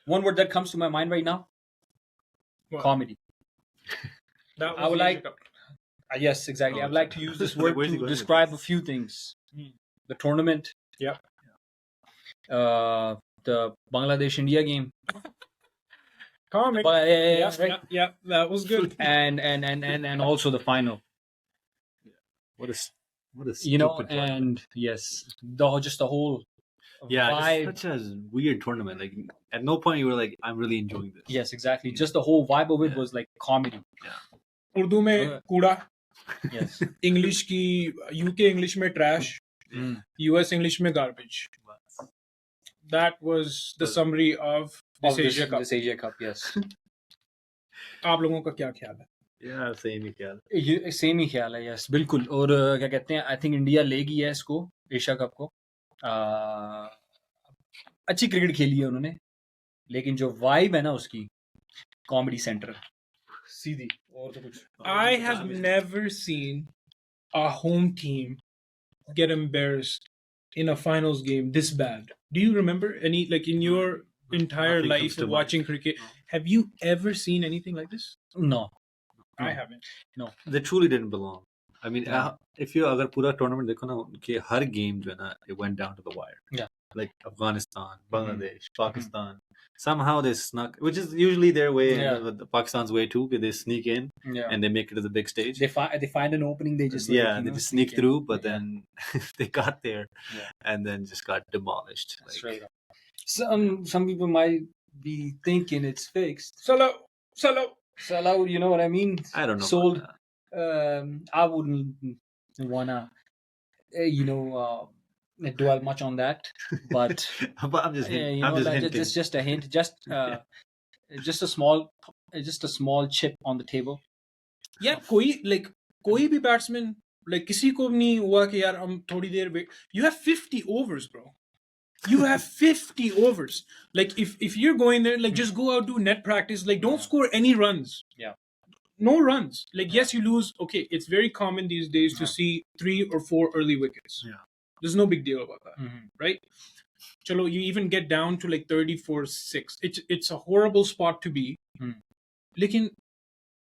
one word that comes to my mind right now: What? comedy. That I would the like- Asia Cup. Yes, exactly. Oh, I'd like to use this word where's he to going with describe a this? few things. Hmm. The tournament. Yeah. The Bangladesh-India game. Comic. Yeah, right. Yeah, that was good. And also the final. What a stupid You know, tournament. and yes, just the whole Yeah, vibe. it's such a weird tournament. Like at no point you were like, I'm really enjoying this. Yes, exactly. Just the whole vibe of it Yeah. was like comedy. Urdu में कूड़ा, Yes. English की UK English में trash, Mm. US English में garbage. That was the summary of this Asia Cup. This Asia Cup, yes. आप लोगों का क्या ख्याल है? Yeah, same ही ख्याल. ये सेम ही ख्याल है, यस बिल्कुल. और क्या कहते हैं, आई थिंक इंडिया लेगी है इसको, एशिया कप को. अच्छी क्रिकेट खेली है उन्होंने, लेकिन जो वाइब है ना उसकी, कॉमेडी सेंटर सीधी, और तो कुछ. I have never seen a home team get embarrassed in a finals game this bad. Do you remember any, like in your entire Nothing comes life to of mind. watching cricket, have you ever seen anything like this? No. I haven't. They truly didn't belong. I mean, Yeah. if you अगर पूरा tournament देखो ना, उनके हर game जो है ना, it went down to the wire. Yeah. Like Afghanistan, Bangladesh, Pakistan. Somehow they snuck, which is usually their way, Yeah. the Pakistan's way too. They sneak in Yeah. and they make it to the big stage. They find an opening, they just yeah, they just sneak through, but Yeah. then they got there Yeah. and then just got demolished. That's Like, right. Some people might be thinking it's fixed. Solo. Sell out, you know what I mean? I don't know. Sold. About that. I wouldn't wanna, dwell much on that, but But I'm just, you I'm know, just like, hinting. it's just a hint, just a small chip on the table. यार कोई भी batsman like किसी को भी नहीं हुआ कि यार हम थोड़ी देर wait. You have 50 overs, bro. You have 50 overs. Like if you're going there, like just go out, do net practice. Like don't score any runs. Yeah. No runs. Like yes, you lose. Okay, it's very common these days to see 3 or 4 early wickets. Yeah. There's no big deal about that, Mhm. right? Chalo, you even get down to like 34-6. It's a horrible spot to be. Hmm. लेकिन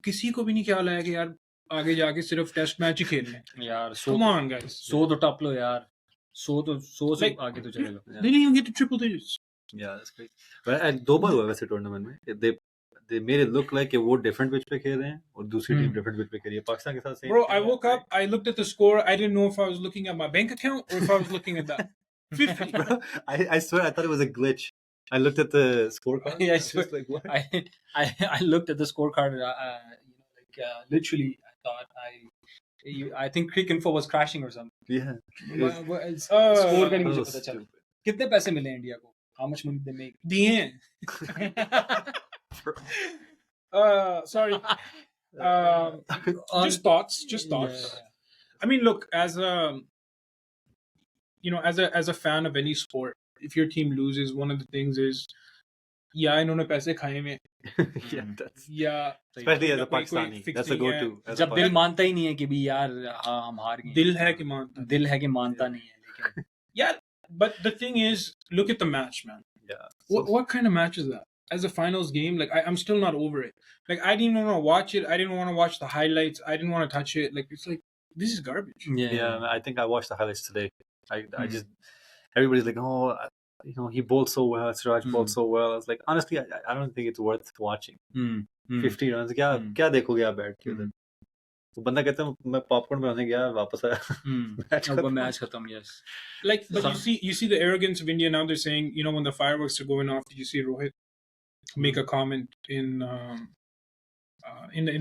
किसी को भी नहीं ख्याल आया कि यार आगे जाके सिर्फ टेस्ट मैच ही खेलने हैं. यार Come on, guys. 100 तो टप लो यार, 100 से Like- आगे तो चले लो. Yeah. They didn't even get to triple digits. Yeah, that's great. But दो बार हुआ वैसे टूर्नामेंट में. They made it look like वो different pitch पे खेल रहे हैं और दूसरी टीम different pitch पे खेल रही है. पाकिस्तान के साथ same. Bro, I woke up, I looked at the score, I didn't know if I was looking at my bank account or if I was looking at that. 50. Bro, I swear I thought it was a glitch. I looked at the scorecard. Yeah, I I was just like, what? I looked at the scorecard. Literally, I thought I think Creek Info was crashing or something. Yeah. Score का नहीं मुझे so पता चला. stupid. कितने पैसे मिले India को? How much money did they make? The sorry. Just thoughts. Yeah. I mean, look, as a fan of any sport, if your team loses, one of the things is, yeah, इन्होंने पैसे खाए में, Yeah, that's या especially as a कोई Pakistani. fixing That's a go-to. है. as a जब दिल Pakistani. मानता ही नहीं है कि भी यार हाँ हम हार गए. दिल है कि मानता. दिल है कि मानता नहीं है लेकिन. Yeah, but the thing is, look at the match, man. Yeah. What kind of match is that? As a finals game, like I'm still not over it. Like I didn't want to watch it. I didn't want to watch the highlights. I didn't want to touch it. Like it's like this is garbage. Yeah, I think I watched the highlights today. I just everybody's like, oh, he bowled so well. Siraj bowled so well. I was like, honestly, I don't think it's worth watching. 50 runs. क्या देखोगे आप बैठ के उधर? वो बंदा कहता है मैं पॉपकॉर्न बनाने गया वापस आया. मैच खत्म. Yes. Like, but you see the arrogance of India now. They're saying, when the fireworks are going off, did you see Rohit make a comment in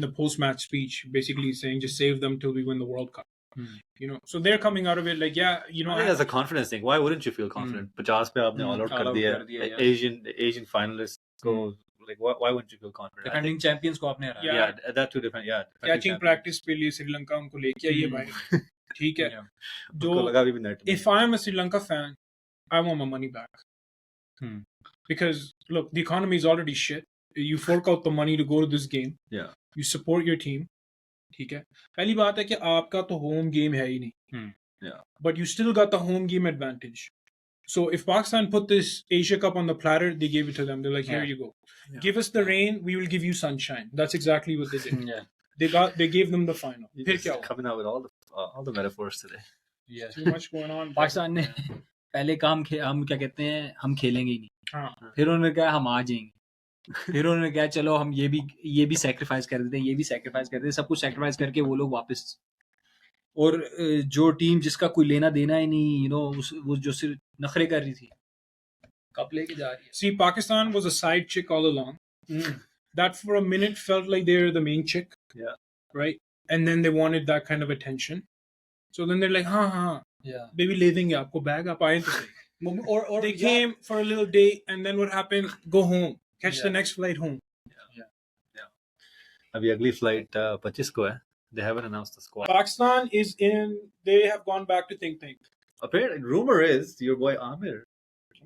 the post-match speech, basically saying just save them till we win the World Cup. So they're coming out of it like, yeah, I think that's a confidence thing. Why wouldn't you feel confident? 50 पे आपने all out कर दिया. yeah. Asian finalists go like why wouldn't you feel confident? Defending champions को आपने हराया. Yeah, that too different. Yeah. catching practice पे लिए श्रीलंका उनको लेके आइए भाई. ठीक है. उनको लगा भी net. If I'm a Sri Lanka fan, I want my money back. Because look, the economy is already shit. You fork out the money to go to this game. Yeah. You support your team. ठीक है. पहली बात है कि आपका तो home game है ही नहीं. Yeah. But you still got the home game advantage. So if Pakistan put this Asia Cup on the platter, they gave it to them. They're like, here Yeah. you go. Yeah. Give us the rain, we will give you sunshine. That's exactly what they did. Yeah. They gave them the final. You're फिर just क्या हुआ? coming out with all the metaphors today. Yeah. Too much going on. Pakistan ने पहले काम हम क्या कहते हैं, हम खेलेंगे ही नहीं. हाँ. फिर उन्होंने कहा हम आ जाएंगे. फिर उन्होंने कहा चलो हम ये भी सैक्रिफाइस कर देते हैं, ये भी सैक्रिफाइस कर देते हैं, सब कुछ सैक्रिफाइस करके वो लोग वापस. और जो टीम जिसका कोई लेना देना ही नहीं, वो जो सिर्फ नखरे कर रही थी, कप लेके जा रही है. See, Pakistan was a side chick all along. That for a minute felt like they were the main chick. Yeah. Right? And then they wanted that kind of attention. So then they're like, हाँ, Yeah. baby ले देंगे आपको bag, आप आए तो सही. Or They came for a little day, and then what happened? Go home. Catch the Yeah. next flight home. अभी अगली फ्लाइट 25 को है. They haven't announced the squad. Pakistan is in. They have gone back to think tank. Apparently, rumor is your boy Amir.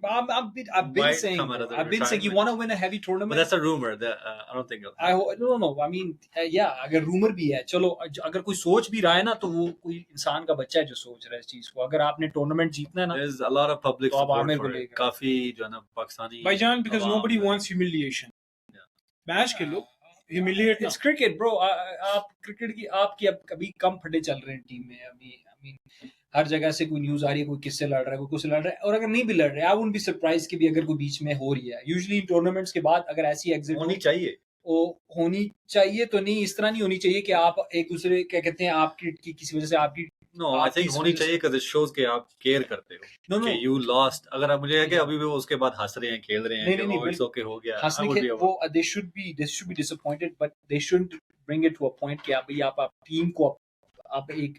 I've been Might saying, come out of the I've been saying, you retirement. want to win a heavy tournament. But that's a rumor. I don't think. No. I mean, yeah, अगर rumour भी है, चलो अगर कोई सोच भी रहा है ना, तो वो कोई इंसान का बच्चा है जो सोच रहा है इस चीज को. अगर आपने टूर्नामेंट जीतना है ना, There's a lot of public तो आप support आमिर को for it. लेकर. काफी जो है ना Pakistani. Baijan, because awam nobody है. wants humiliation. Yeah. Match Khelo, humiliate it's cricket, bro. आप क्रिकेट की आपकी अब कभी कम फटे चल रहे हैं टीम में. अभी हर जगह से कोई न्यूज आ रही है, कोई किससे लड़ रहा है, कोई कुछ लड़ रहा है. और अगर नहीं भी लड़ रहे, आई वुडंट बी सरप्राइज कि भी अगर कोई बीच में हो रही है. यूजुअली टूर्नामेंट्स के बाद अगर ऐसी एग्जिट होनी चाहिए. होनी चाहिए, तो नहीं इस तरह नहीं होनी चाहिए कि आप एक दूसरे क्या कहते हैं आपकी किसी वजह से आपकी. No, I think होनी चाहिए because it shows कि आप केयर करते हो. No. कि you lost. अगर आप मुझे है कि अभी भी वो उसके बाद हंस रहे हैं, खेल रहे हैं, कि नहीं, oh, it's okay हो गया. हंसने I would के be वो they should be disappointed, but they shouldn't bring it to a point कि आप टीम को आप एक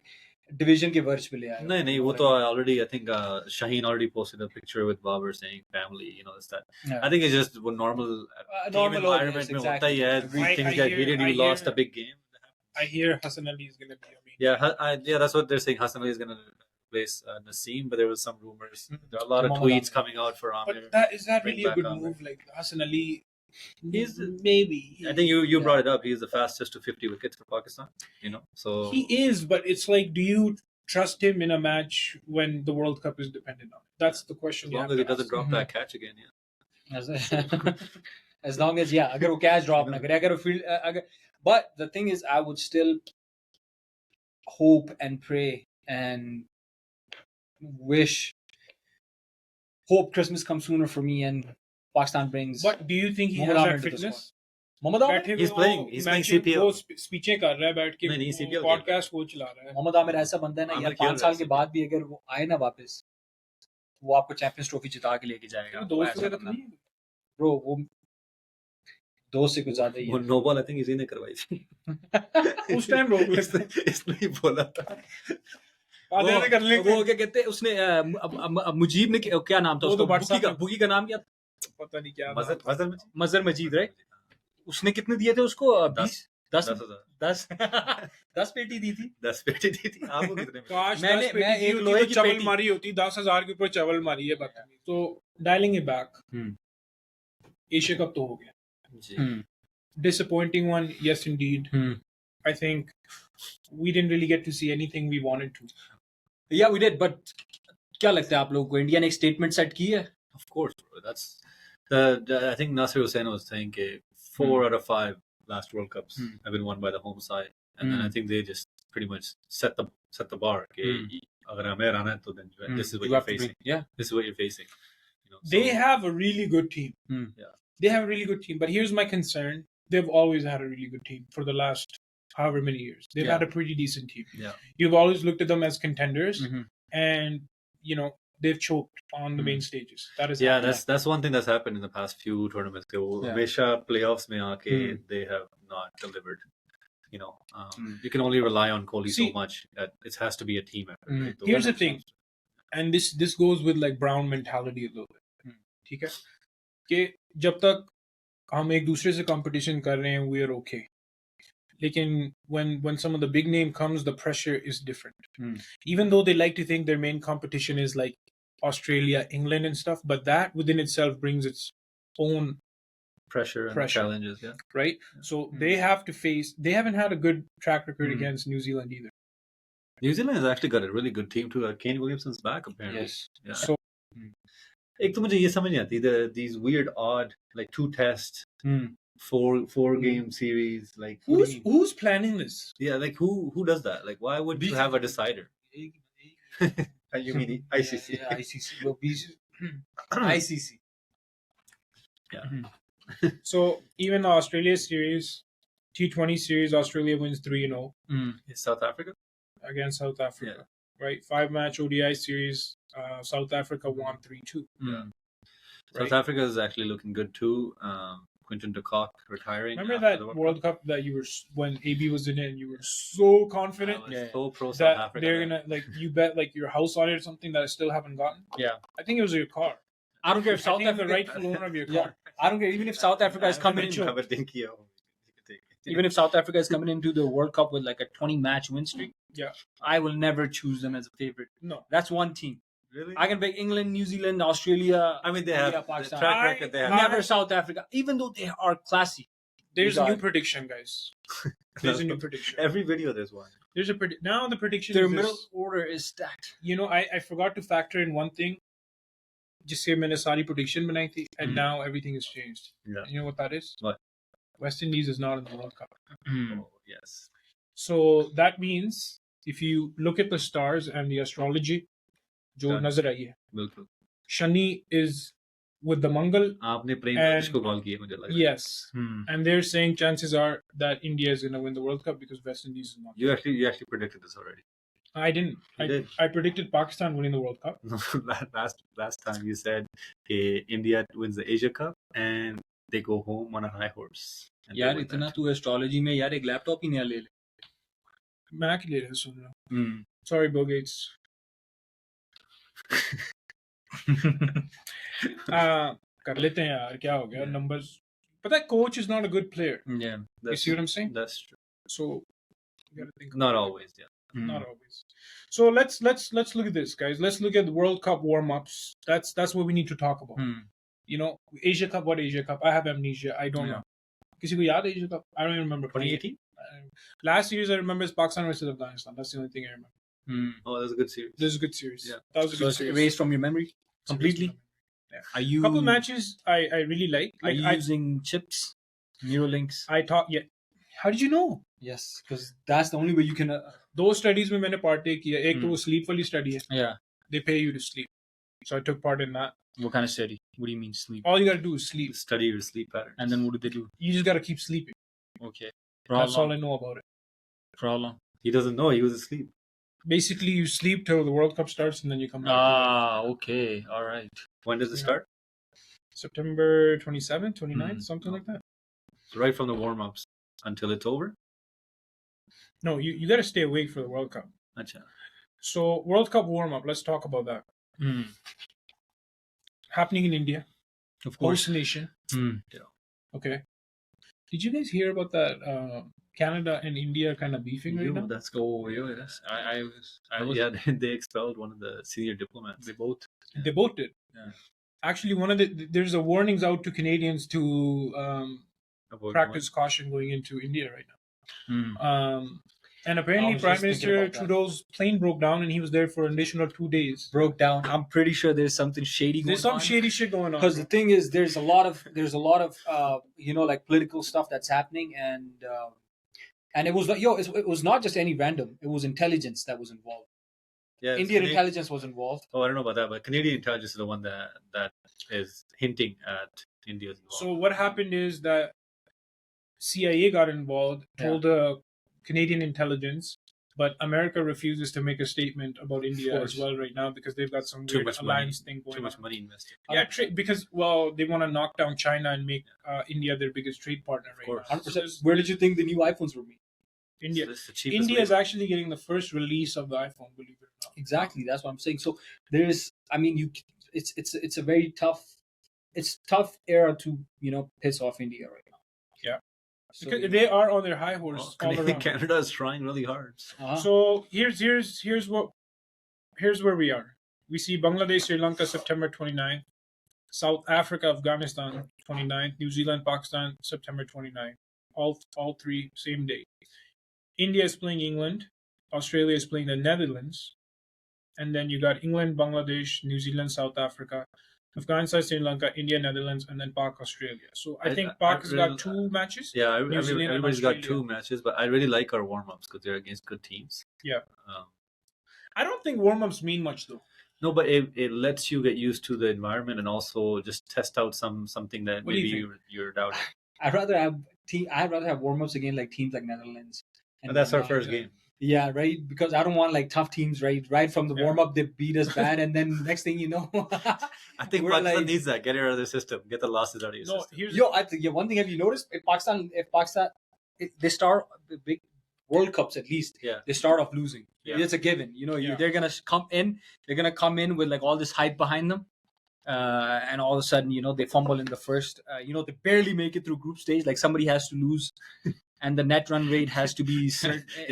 डिवीजन के वर्च पे ले आए. नहीं वो तो already I think Shaheen already posted a picture with Babar saying family, this that. Yeah. I think it's just what normal team environment में होता ही है. Things get heated. You lost a big game. I hear Hassan Ali is going to be. Yeah, that's what they're saying. Hassan Ali is going to replace Naseem, but there was some rumors. There are a lot of tweets coming out for Amir. But is that Bring really a back good Amir. move? Like Hassan Ali, He's maybe. I think you brought it up. He's the fastest to 50 wickets for Pakistan. So He is, but it's like, do you trust him in a match when the World Cup is dependent on it? That's the question. as long as he doesn't drop that catch again, as long as अगर वो catch drop ना करे, अगर वो field but the thing is I would still hope and pray and hope Christmas comes sooner for me and Pakistan brings. But do you think he has Mohammad Amir that to the fitness? Mohammad Amir, बैठे हुए He's वो playing matches- CPL. वो स्पीचें कर रहा है बैठ के, नहीं, CPL पॉडकास्ट वो चला रहा है. मोहम्मद आमिर ऐसा बंदा है ना यार, आमिर खेल 5 साल रहा के है बाद भी अगर वो आए ना वापस, वो आपको चैंपियंस ट्रॉफी जिता के लेके जाएगा. दोस्त वगैरह तो नहीं है? ब्रो वो दोस्त से कुछ ज्यादा ही वो है. नो बॉल आई थिंक इसी ने करवाई थी. उस टाइम रोक इसने ही बोला था. आधे आधे कर लेंगे. वो क्या कहते हैं उसने अब मुजीब ने क्या नाम था वो तो उसका, WhatsApp बुकी का नाम क्या था? पता नहीं क्या मजर मजीद, राइट? उसने कितने दिए थे उसको? 10 पेटी दी थी. 10 पेटी दी थी. आपको कितने? काश मैंने- 10 पेटी मैं की एक होती लोहे तो की चवल पेटी- मारी होती. 10,000 के ऊपर चवल मारी है. पता नहीं. तो dialling it back, Asia Cup तो हो गया. Disappointing one, yes indeed. I think we didn't really get to see anything we wanted to. Yeah, we did, but क्या लगता है आप लोगों को, इंडिया ने एक स्टेटमेंट सेट की है? Of course, bro. That's I think Nasir Hussain was saying that 4 out of 5 last World Cups have been won by the home side, and then I think they just pretty much set the bar. Okay, अगर हमें आना है तो then this is what You you're have to facing. bring- yeah. This is what you're facing. They have a really good team. Yeah. They have a really good team. But here's my concern. They've always had a really good team for the last however many years. They've Yeah. had a pretty decent team. Yeah. You've always looked at them as contenders, and they've choked on the main stages. That is Yeah, that's one thing that's happened in the past few tournaments. They Yeah. हमेशा playoffs में आके they have not delivered. You can only rely on Kohli so See- much. That it has to be a team effort. Right? Here's the thing. And this goes with like Brown mentality a little bit. ठीक है कि जब तक हम एक दूसरे से competition कर रहे हैं, we are okay. लेकिन when some of the big name comes, the pressure is different. Even though they like to think their main competition is like Australia, England and stuff, but that within itself brings its own pressure and challenges. Yeah. right? So they have to face. They haven't had a good track record against New Zealand either. New Zealand has actually got a really good team too. Kane Williamson's back apparently. Yes. Yeah. So एक तो मुझे ये समझ नहीं आती these weird odd like 2 tests, 4 game series, like what do you mean? Who's planning this? Yeah, like who does that? Like why would you have a decider? You mean ICC? Yeah, ICC. Well, ICC. Yeah. So even the Australia series, T20 series, Australia wins 3-0 Is South Africa? against South Africa. Right, 5-match ODI series, South Africa won 3-2. Yeah. South Right? Africa is actually looking good too. Quinton de Kock retiring. Remember after that the World Cup that you were when AB was in it, and you were so I confident was so pro South that Africa. they're gonna like you bet like your house on it or something that I still haven't gotten. Yeah. I think it was your car. I don't care if I South think the Africa. rightful owner of your car. Yeah. I don't care. Even if South Africa is coming into. Cover dinky, oh, you can take it. Even if South Africa is coming into the World Cup with like a 20-match win streak, Yeah. I will never choose them as a favorite. No. That's one team. Really? I can pick England, New Zealand, Australia. I mean, they have India, the Pakistan. track record. They have. Never South Africa, even though they are classy. There's a God. new prediction, guys. There's a new prediction. Every video there's one. There's a now the prediction Their is middle this. order is stacked. You know, I forgot to factor in one thing. जिससे मैंने सारी prediction बनाई थी, and now everything has changed. Yeah. You know what that is? What? West Indies is not in the World Cup. Oh, yes. So that means if you look at the stars and the astrology, जो Done. नजर आई है, बिल्कुल. Shani is with the Mangal. आपने प्रेम And- प्रकाश को call किया मुझे लग रहा है. Yes. And they're saying chances are that India is going to win the World Cup because West Indies is not. You actually predicted this already. I didn't. You did. I predicted Pakistan winning the World Cup. No, last time you said India wins the Asia Cup and they go home on a high horse. And they यार win इतना that. तू astrology में यार एक laptop ही नया ले ले. मैं के लिए सुन रहा हूँ. Sorry, Bill Gates. कर लेते हैं यार, क्या हो गया? Yeah. Numbers. But that coach is not a good player. Yeah. You see what I'm saying? That's true. So you gotta think. Not about it. always, yeah. Not always. So let's look at this, guys. Let's look at the World Cup warm-ups. That's what we need to talk about. You know, Asia Cup. What Asia Cup? I have amnesia. I don't know. किसी को याद है Asia Cup? I don't even remember. 2018? Last series I remember is Pakistan versus Afghanistan. That's the only thing I remember. Oh, that was a good series. This is a good series. Yeah. That was a So good it's series. erased from your memory completely. Yeah. Are you? Couple matches I really like. Are you I using chips, Neuralinks? thought How did you know? Yes, because that's the only way you can. दो studies में मैंने partake किया. एक तो वो sleep वाली study है. Yeah. They pay you to sleep. So I took part in that. What kind of study? What do you mean sleep? All you gotta do is sleep. Study your sleep patterns. And then what do they do? You just gotta keep sleeping. Okay. For how That's all long? I know about it. For how long? He doesn't know. He was asleep. Basically, you sleep till the World Cup starts and then you come back. Ah, okay. All right. When does it Yeah. start? September 27th, 29th, something like that. Right from the warm-ups until it's over? No, you got to stay awake for the World Cup. Acha. So, World Cup warm-up, let's talk about that. Happening in India, Of course. host nation. Yeah. Okay. Did you guys hear about that Canada and India kind of beefing right now? That's cool. Oh, yeah. Yes. I was. Yeah, they expelled one of the senior diplomats. They both. They both did. Yeah. Actually, there's a warnings out to Canadians to About practice caution going into India right now. And I apparently, was Prime just thinking Minister about that. Trudeau's plane broke down, and he was there for an additional 2 days. Broke down. I'm pretty sure there's something shady going There's some on. shady shit going on. Because the thing is, there's a lot of like political stuff that's happening, and it was it was not just any random. It was intelligence that was involved. Yeah, it's Indian Canadian- intelligence was involved. Oh, I don't know about that, but Canadian intelligence is the one that is hinting at India's involvement. So what happened is that CIA got involved, told the Canadian intelligence, but America refuses to make a statement about India course. as well right now because they've got some Too weird much money. alliance thing going Too much on. money invested. Yeah, because they want to knock down China and make India their biggest trade partner right course. now. 100%. Where did you think the new iPhones were made? India. It's the cheapest India way. is actually getting the first release of the iPhone, believe it or not. Exactly. That's what I'm saying. So there's, I mean, it's a very tough era to piss off India right now. Yeah. So, Because they are on their high horse all around. Canada is trying really hard. So here's where we are. We see Bangladesh, Sri Lanka, September 29th. South Africa, Afghanistan, 29th. New Zealand, Pakistan, September 29th. All three same day. India is playing England. Australia is playing the Netherlands. and then you got England, Bangladesh, New Zealand, South Africa, Afghanistan, Sri Lanka, India, Netherlands, and then Pak, Australia. So I think Pak has got 2 matches. Yeah, New Zealand and everybody's got Australia. 2 matches, but I really like our warm-ups because they're against good teams. Yeah. Um, I don't think warm-ups mean much though. no, but it lets you get used to the environment and also just test out something that What do maybe you you're doubting. I'd rather have warm-ups again like teams like Netherlands. And that's our whatnot. first game. Yeah, right. Because I don't want like tough teams, right from the Yeah. warm-up they beat us bad, and then next thing you know, I think we're Pakistan like- needs that. Get it out of their system. Get the losses out of your No, system. here's one thing have you noticed? If Pakistan, they start the big World Cups at least, Yeah. they start off losing. Yeah. It's a given. Yeah. They're gonna come in. They're gonna come in with like all this hype behind them, and all of a sudden, they fumble in the first. They barely make it through group stage. Like somebody has to lose, and the net run rate has to be.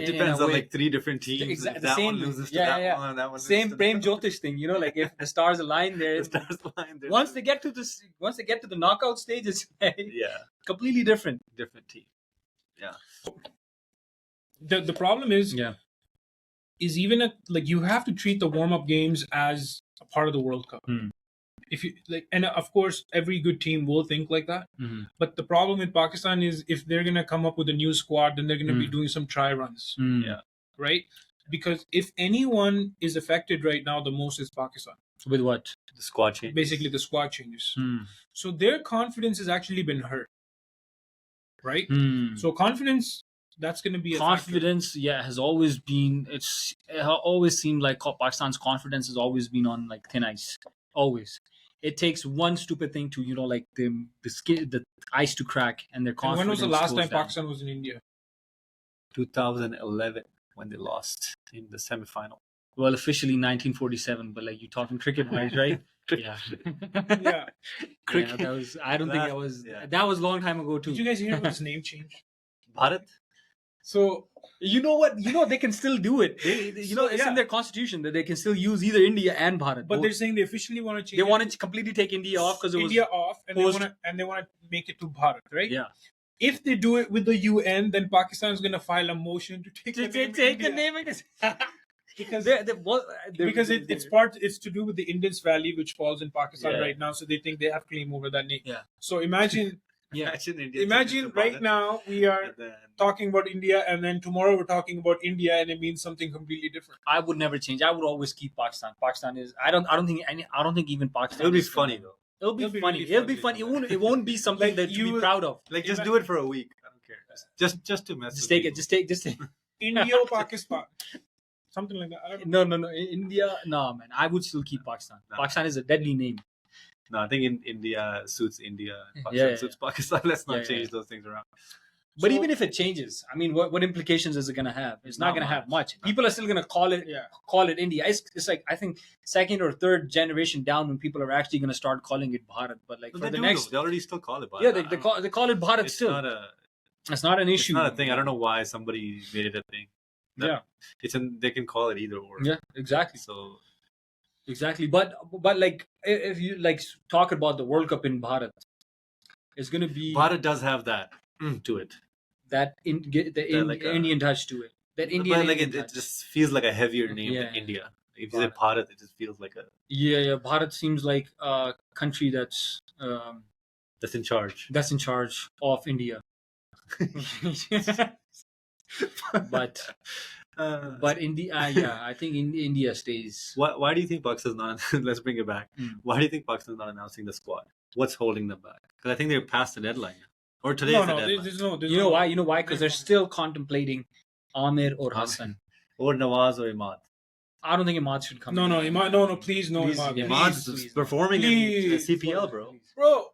It depends on like 3 different teams. Exactly. If The that same one thing. loses to Yeah, that one, and that one Same loses to Prem that Jyotish thing. Like if the stars align, one. there. The stars line. There's- Once they get to the knockout stage, it's yeah, completely different. different team. the problem is Yeah. even you have to treat the warm-up games as a part of the World Cup. Hmm. If you and of course every good team will think like that. Mm-hmm. But the problem with Pakistan is if they're gonna come up with a new squad, then they're gonna be doing some try runs, Yeah. right? Because if anyone is affected right now, the most is Pakistan. With what? The squad change. Basically, the squad changes. Hmm. So their confidence has actually been hurt, right? Hmm. So confidence, that's going to be a factor. Confidence, has always been. It always seemed like Pakistan's confidence has always been on like thin ice. Always, it takes one stupid thing to like the ice to crack, and their And confidence. when was the last goes time down. Pakistan was in India? 2011 when they lost in the semifinal. Well, officially 1947, but like you talking cricket wise, right? Yeah. Yeah. Yeah, that was. I don't think that was. Yeah. That was a long time ago too. Did you guys hear about his name change? Bharat? So You know what? They can still do it. It's yeah. in their constitution that they can still use either India and Bharat. but they're saying they officially want to change. they it want to completely take India off because it was India off, and post- they want to make it to Bharat, right? yeah. If they do it with the UN, then Pakistan is going to file a motion to take the name Take the India. name because because it's to do with the Indus Valley, which falls in Pakistan Yeah. right now. So they think they have claim over that name. Yeah. So imagine India imagine right now we are And then, talking about India, and then tomorrow we're talking about India, and it means something completely different. I would never change. I would always keep Pakistan. Pakistan is. I don't think even Pakistan. it'll be is gonna- funny though. It'll be It'll be funny. really It'll be funny. funny. It won't be something Like, that you you- be proud of. Like just do it for a week. I don't care. Just to mess. Just with take it. people. Just take. India or Pakistan, something like that. I don't know. No. India. No, man. I would still keep Pakistan. No. Pakistan is a deadly name. No, I think India suits India. Yeah, Pakistan yeah, suits Pakistan. Let's not Yeah, change yeah. those things around. But So- even if it changes, I mean, what implications is it going to have? It's not Not going to have much. much. People are still going to call it India. It's like I think second or third generation down when people are actually going to start calling it Bharat. But like But for they the do, next, though. They already still call it Bharat. yeah, I they don't- call it Bharat it's still. It's not an It's issue. not a thing. I don't know why somebody made it a thing. Yeah. They can call it either or. Yeah, exactly. So Exactly, but like if you like talk about the World Cup in Bharat, it's gonna be Bharat does have that to it. the Indian touch to it. That Indian, But like Indian it touch. just feels like a heavier name Yeah. than India. If you say Bharat, it just feels like a Yeah. Bharat seems like a country that's in charge. in charge of India. but India, I think India stays. Why do you think Pakistan's not? Let's bring it back. Why do you think Pakistan's not announcing the squad? What's holding them back? Because I think they're past the deadline, or today's No, the no, deadline. there's no. You know why? Because they're still contemplating Amir or Hassan. Or Nawaz or Imad. I don't think Imad should come. No, in. Imad, no, please, no, Please, Imad. yeah. Imad's please. performing Please. in CPL, bro. Bro,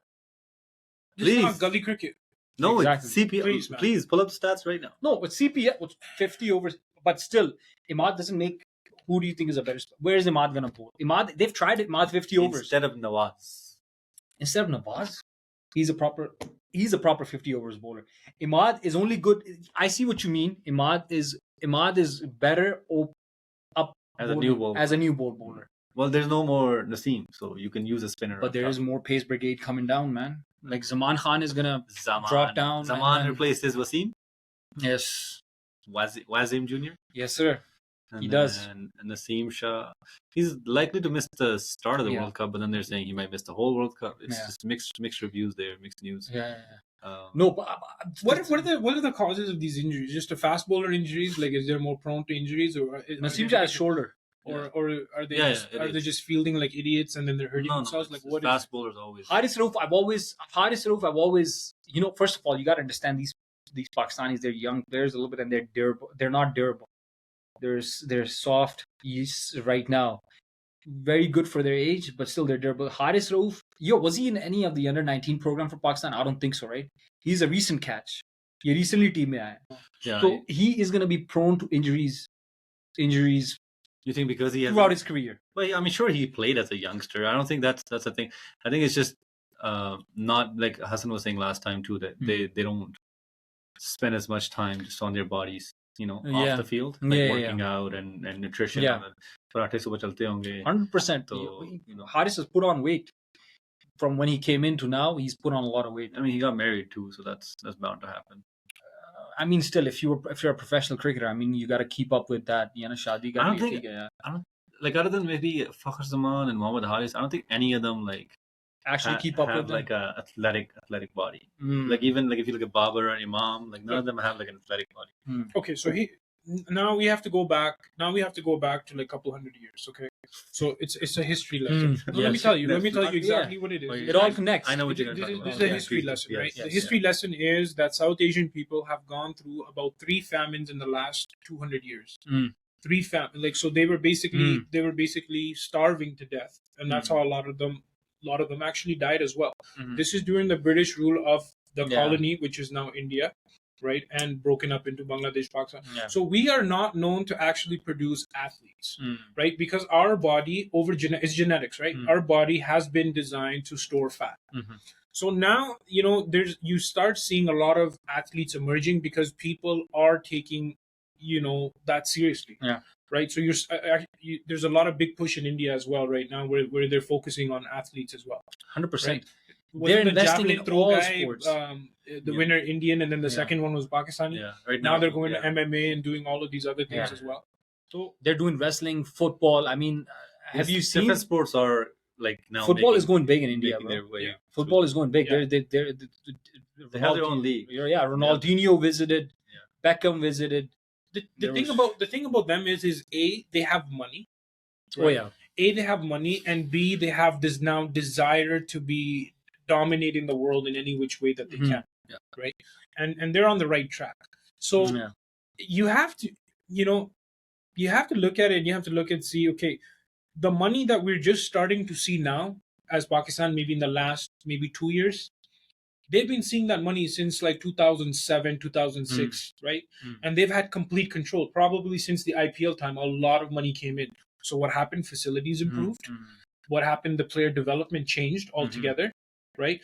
this is Please. not gully cricket. No, Exactly. it's CPL. Please, man. Please pull up stats right now. No, with CPL, with 50 overs, but still, Imad doesn't make. Who do you think is a better? Where is Imad gonna bowl? They've tried Imad 50 overs Instead of Nawaz. instead of Nawaz. He's a proper 50 overs bowler. Imad is only good. I see what you mean. Imad is better up As a new bowler. as a new bowler. Well, there's no more Naseem, so you can use a spinner. But up there top. is more pace brigade coming down, man. Like Zaman Khan is gonna Zaman. drop down. Zaman and- replaces Wasim. Yes, Wazim Jr. yes, sir. And He does. And Naseem Shah, he's likely to miss the start of the Yeah. World Cup, but then they're saying he might miss the whole World Cup. It's Yeah. just mixed reviews there, mixed news. Yeah. No, But What are the causes of these injuries? Just a fast bowler injuries? Like, is there more prone to injuries, or Naseem Shah has shoulder. or are they just fielding like idiots and then they're hurting themselves? Like, what fast is bowlers always. Haris Rauf, I've always, first of all, you got to understand these Pakistanis. They're young players a little bit, and they're durable. They're not durable. They're soft right now. Very good for their age, but still they're durable. Haris Rauf, was he in any of the under-19 program for Pakistan? I don't think so, right? He's a recent catch. He recently team mein aaya. Yeah. So he is going to be prone to injuries You think because he has throughout his career? Well, I mean, sure, he played as a youngster. I don't think that's a thing. I think it's just not like Hassan was saying last time too, that they don't spend as much time just on their bodies, off the field, like working out and nutrition. Yeah. Parathe subah chalte honge. 100%. So, Haris has put on weight from when he came in to now. He's put on a lot of weight. I mean, he got married too, so that's bound to happen. I mean, still, if you're a professional cricketer, I mean, you got to keep up with that. Shadi. I don't think. I don't like, other than maybe Fakhr Zaman and Mohammad Haris. I don't think any of them actually keep up with like a athletic body. Like, even like if you look at Babar or Imam, like none of them have like an athletic body. Okay, so now we have to go back to like a couple hundred years. Okay, so it's a history lesson. Let me tell you exactly what it is. It all connects. I know what you're talking about. This is a history lesson, right? The history lesson is that South Asian people have gone through about 3 famines in the last 200 years. 3 famines, so they were basically starving to death, and that's how a lot of them actually died as well. This is during the British rule of the colony, which is now India, right, and broken up into Bangladesh, Pakistan. So we are not known to actually produce athletes, right, because our body it's genetics, right? Our body has been designed to store fat. So now you start seeing a lot of athletes emerging because people are taking that seriously. Right, so there's a lot of big push in India as well right now, where they're focusing on athletes as well. 100%. Right? They're investing in all guy, sports. The winner Indian, and then the second one was Pakistani. Right now they're going to MMA and doing all of these other things as well. So they're doing wrestling, football. I mean, have you seen? Different sports are like now. Football is going big in India, bro. Football is going big. Yeah. They have their own league. Yeah, Ronaldinho visited. Beckham visited. The thing about them is A, they have money. Right? Oh yeah. A, they have money, and B, they have this now desire to be dominating the world in any which way that they can. Right? And they're on the right track. So you have to look at it, and you have to look and see, okay, the money that we're just starting to see now as Pakistan, maybe in the last 2 years, they've been seeing that money since like 2007, 2006, right? And they've had complete control. Probably since the IPL time, a lot of money came in. So what happened? Facilities improved. What happened? The player development changed altogether, right?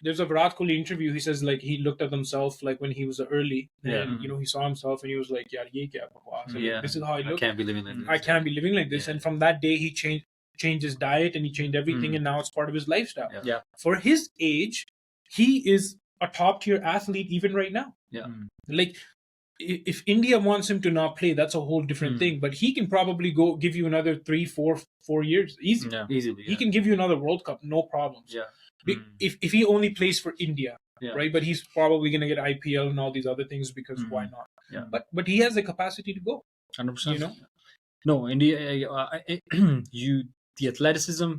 There's a Virat Kohli interview. He says like he looked at himself like when he was early, and he saw himself and he was like, "Yaar, ye kya bakwas hai? This is how I look. I can't be living like this. I can't be living like this." And from that day, he changed his diet and he changed everything, and now it's part of his lifestyle. For his age, he is a top tier athlete even right now. Like, if India wants him to not play, that's a whole different thing. But he can probably give you another 3-4 years easily. Easily. He can give you another World Cup, no problems. If he only plays for India, right? But he's probably going to get IPL and all these other things because why not? But he has the capacity to go. 100%. No, India. The athleticism,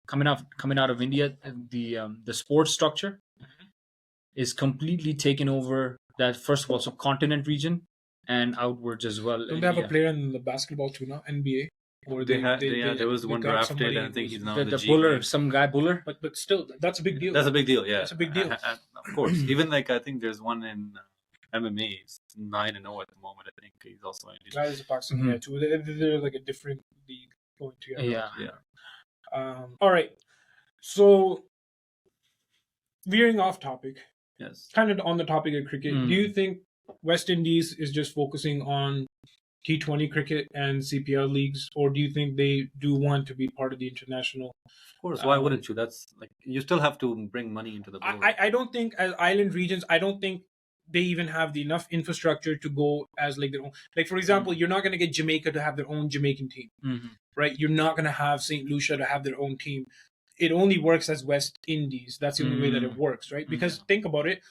coming out of India, the sports structure is completely taken over that, first of all, subcontinent region and outwards as well. Don't they have a player in the basketball too now, NBA? Or there was one drafted, and I think he's now the Buller, some guy Buller. But still, that's a big deal. That's a big deal, yeah. That's a big deal. Of course. Even like, I think there's one in MMA. It's 9-0 at the moment. I think he's also Indian. That is a boxing player too. They're like a different league going together. All right. So, veering off topic. Yes. Kind of on the topic of cricket. Do you think West Indies is just focusing on T20 cricket and CPL leagues, or do you think they do want to be part of the international? Of course. Why wouldn't you? That's like, you still have to bring money into the board. I don't think, as island regions, I don't think they even have the enough infrastructure to go as like their own. Like for example, you're not going to get Jamaica to have their own Jamaican team, right? You're not going to have St. Lucia to have their own team. It only works as West Indies. That's the only way that it works, right? Because think about it,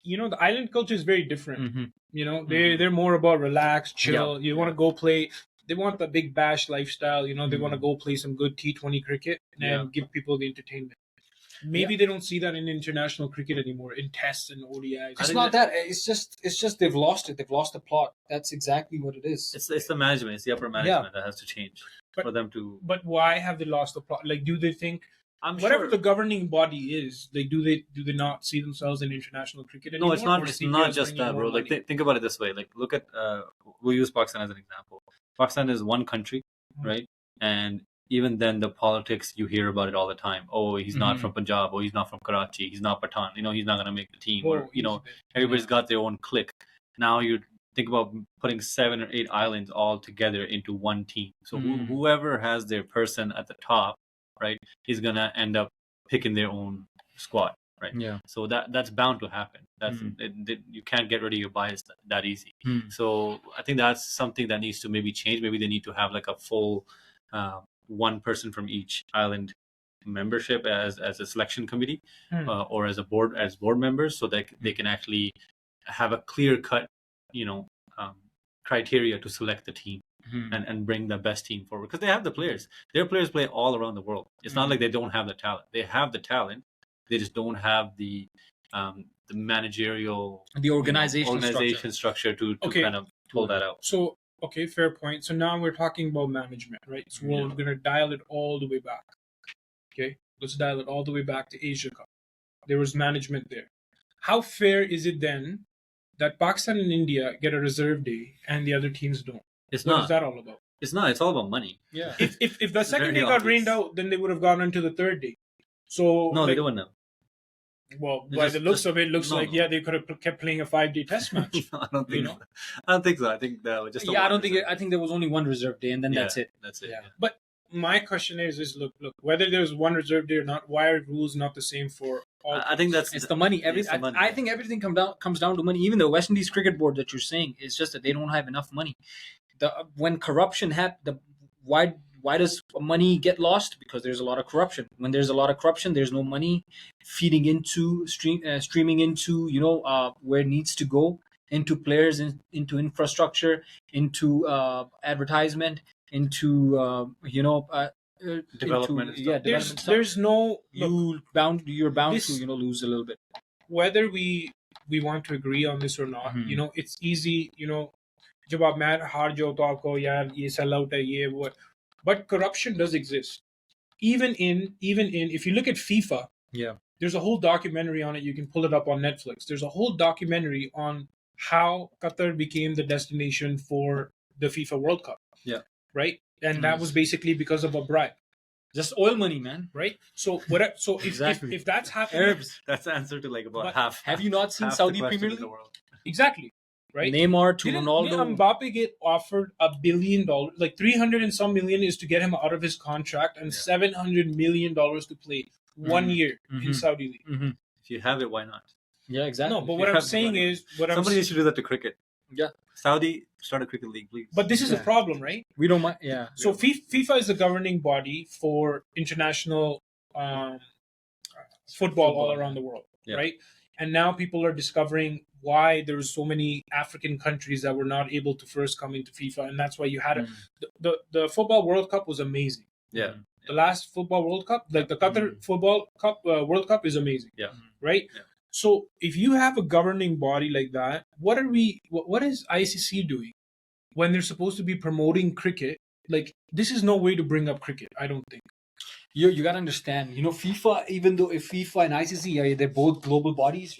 the island culture is very different. They're more about relax, chill. You want to go play. They want the big bash lifestyle. They want to go play some good T20 cricket and give people the entertainment. Maybe they don't see that in international cricket anymore, in tests and ODIs. It's not that. It's just they've lost it. They've lost the plot. That's exactly what it is. It's the management. It's the upper management that has to change for them to. But why have they lost the plot? Like, do they think whatever sure. the governing body is, do they not see themselves in international cricket anymore? No, it's not. It's not just that, bro. Like, think about it this way. Like, look at we'll use Pakistan as an example. Pakistan is one country, right? And even then, the politics, you hear about it all the time. Oh, he's not from Punjab. Oh, he's not from Karachi. He's not Pathan. He's not going to make the team. Or everybody's got their own clique. Now you think about putting 7 or 8 islands all together into one team. So whoever has their person at the top, right, is going to end up picking their own squad, right? Yeah. So that's bound to happen. You can't get rid of your bias that easy. So I think that's something that needs to maybe change. Maybe they need to have like a full one person from each island membership as a selection committee or as board members, so that they can actually have a clear cut criteria to select the team and bring the best team forward, because they have the players. Their players play all around the world. It's not like they don't have the talent. They have the talent. They just don't have the managerial, the organization structure to kind of pull that out. So, okay, fair point. So now we're talking about management, right? So we're going to dial it all the way back. Okay, let's dial it all the way back to AsiaCup. There was management there. How fair is it then that Pakistan and India get a reserve day and the other teams don't? What is that all about? It's not. It's all about money. Yeah. If the second day got rained out, then they would have gone into the third day. So no, they don't know. Well, by the looks of it, looks like they could have kept playing a 5-day test match. No, I don't think so. I don't think so. I think that was just. I think there was only one reserve day, and then that's it. That's it. Yeah. But my question is look, whether there's one reserve day or not, why are rules not the same for all? I think it's the money. I think everything comes down to money. Even the West Indies Cricket Board that you're saying, it's just that they don't have enough money. When corruption happens, why does money get lost? Because there's a lot of corruption. When there's a lot of corruption, there's no money feeding into streaming into where it needs to go, into players, into infrastructure, into advertisement, into development. Development. There's no you're bound to lose a little bit. Whether we want to agree on this or not, it's easy. जब आप match हार जाओ तो आपको यार ये sell out है ये वो, but corruption does exist. Even in if you look at FIFA, there's a whole documentary on it. You can pull it up on Netflix. There's a whole documentary on how Qatar became the destination for the FIFA World Cup. Yeah. Right? And that was basically because of a bribe. Just oil money, man. Right? So if that's happening, Arabs, that's the answer to like about half. Have you not seen Saudi Premier League? Exactly. Right? Neymar to Didn't Ronaldo. Mbappe get offered $1 billion? Like 300 and some million is to get him out of his contract, and $700 million to play 1 year in Saudi League. If you have it, why not? Yeah, exactly. No, but what I'm saying is, somebody should do that to cricket. Yeah, Saudi, start a cricket league, please. But this is a problem, right? We don't mind. Yeah. So FIFA is the governing body for international football all around the world, right? And now people are discovering why there's so many African countries that were not able to first come into FIFA, and that's why you had the Football World Cup was amazing. Yeah. The last Football World Cup, like the Qatar Football Cup World Cup, is amazing. Yeah. Right. Yeah. So if you have a governing body like that, what is ICC doing when they're supposed to be promoting cricket? Like, this is no way to bring up cricket, I don't think. You got to understand, FIFA, even though if FIFA and ICC they're both global bodies,